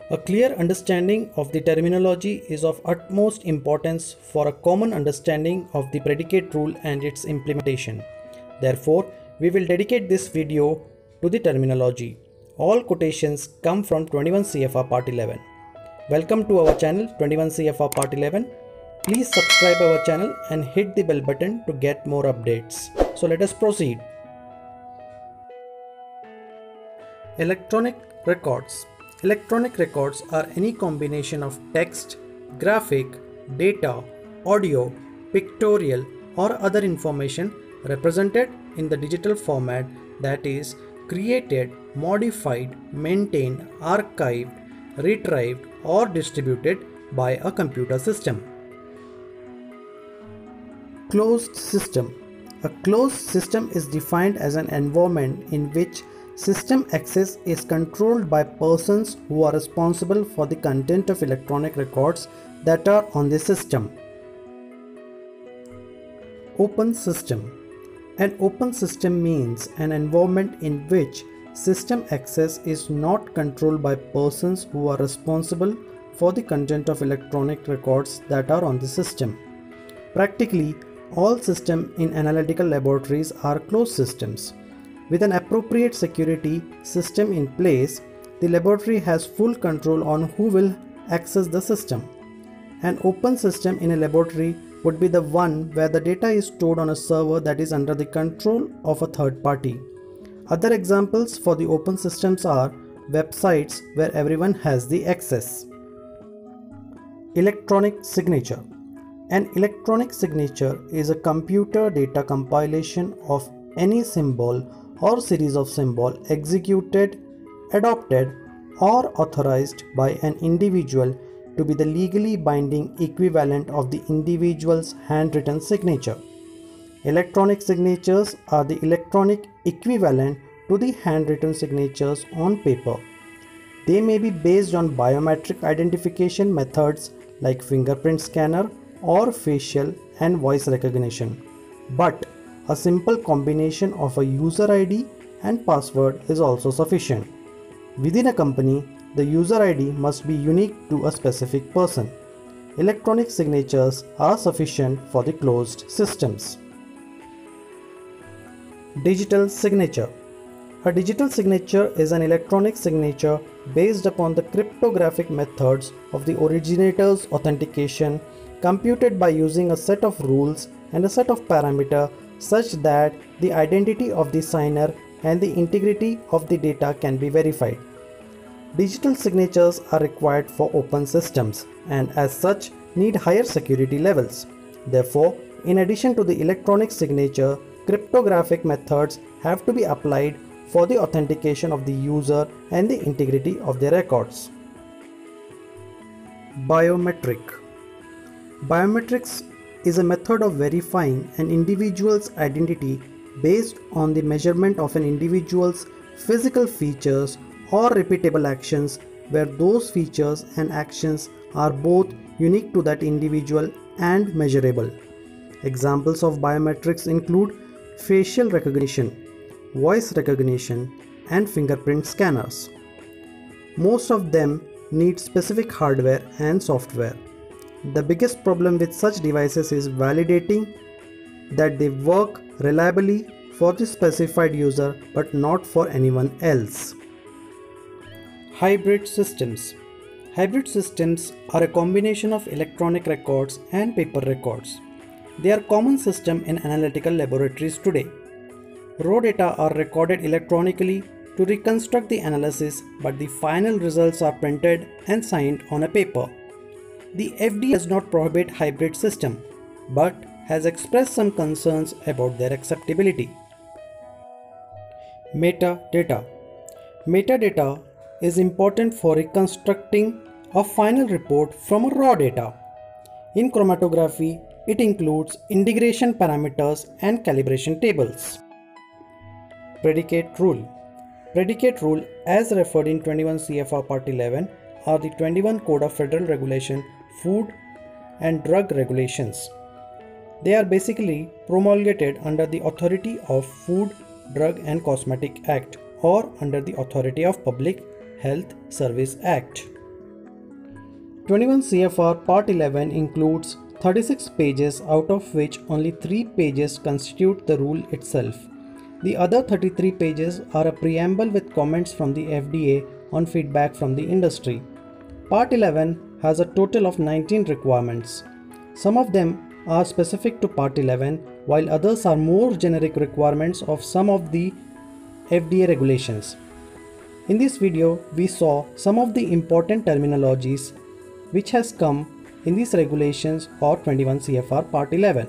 A clear understanding of the terminology is of utmost importance for a common understanding of the predicate rule and its implementation. Therefore, we will dedicate this video to the terminology. All quotations come from 21 CFR Part 11. Welcome to our channel 21 CFR Part 11. Please subscribe our channel and hit the bell button to get more updates. So let us proceed. Electronic records. Electronic records are any combination of text, graphic, data, audio, pictorial or other information represented in the digital format that is created, modified, maintained, archived, retrieved or distributed by a computer system. Closed system. A closed system is defined as an environment in which system access is controlled by persons who are responsible for the content of electronic records that are on the system. Open system. An open system means an environment in which system access is not controlled by persons who are responsible for the content of electronic records that are on the system. Practically, all systems in analytical laboratories are closed systems. With an appropriate security system in place, the laboratory has full control on who will access the system. An open system in a laboratory would be the one where the data is stored on a server that is under the control of a third party. Other examples for the open systems are websites where everyone has the access. Electronic signature. An electronic signature is a computer data compilation of any symbol or series of symbols executed, adopted, or authorized by an individual to be the legally binding equivalent of the individual's handwritten signature. Electronic signatures are the electronic equivalent to the handwritten signatures on paper. They may be based on biometric identification methods like fingerprint scanner or facial and voice recognition, but a simple combination of a user ID and password is also sufficient. Within a company, the user ID must be unique to a specific person. Electronic signatures are sufficient for the closed systems. Digital signature. A digital signature is an electronic signature based upon the cryptographic methods of the originator's authentication, computed by using a set of rules and a set of parameters such that the identity of the signer and the integrity of the data can be verified. Digital signatures are required for open systems and as such need higher security levels. Therefore, in addition to the electronic signature, cryptographic methods have to be applied for the authentication of the user and the integrity of their records. Biometric. Biometrics is a method of verifying an individual's identity based on the measurement of an individual's physical features or repeatable actions where those features and actions are both unique to that individual and measurable. Examples of biometrics include facial recognition, voice recognition, and fingerprint scanners. Most of them need specific hardware and software. The biggest problem with such devices is validating that they work reliably for the specified user but not for anyone else. Hybrid systems. Hybrid systems are a combination of electronic records and paper records. They are common systems in analytical laboratories today. Raw data are recorded electronically to reconstruct the analysis, but the final results are printed and signed on a paper. The FDA does not prohibit hybrid system, but has expressed some concerns about their acceptability. Metadata. Metadata is important for reconstructing a final report from a raw data. In chromatography, it includes integration parameters and calibration tables. Predicate rule. Predicate rule, as referred in 21 CFR Part 11, are the 21 Code of Federal Regulation Food and Drug Regulations. They are basically promulgated under the authority of Food, Drug and Cosmetic Act or under the authority of Public Health Service Act. 21 CFR Part 11 includes 36 pages, out of which only 3 pages constitute the rule itself. The other 33 pages are a preamble with comments from the FDA on feedback from the industry. Part 11 has a total of 19 requirements. Some of them are specific to Part 11, while others are more generic requirements of some of the FDA regulations. In this video, we saw some of the important terminologies which has come in these regulations or 21 CFR Part 11.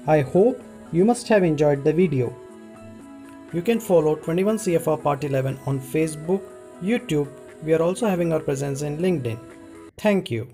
I hope you must have enjoyed the video. You can follow 21 CFR Part 11 on Facebook, YouTube. We are also having our presence in LinkedIn. Thank you.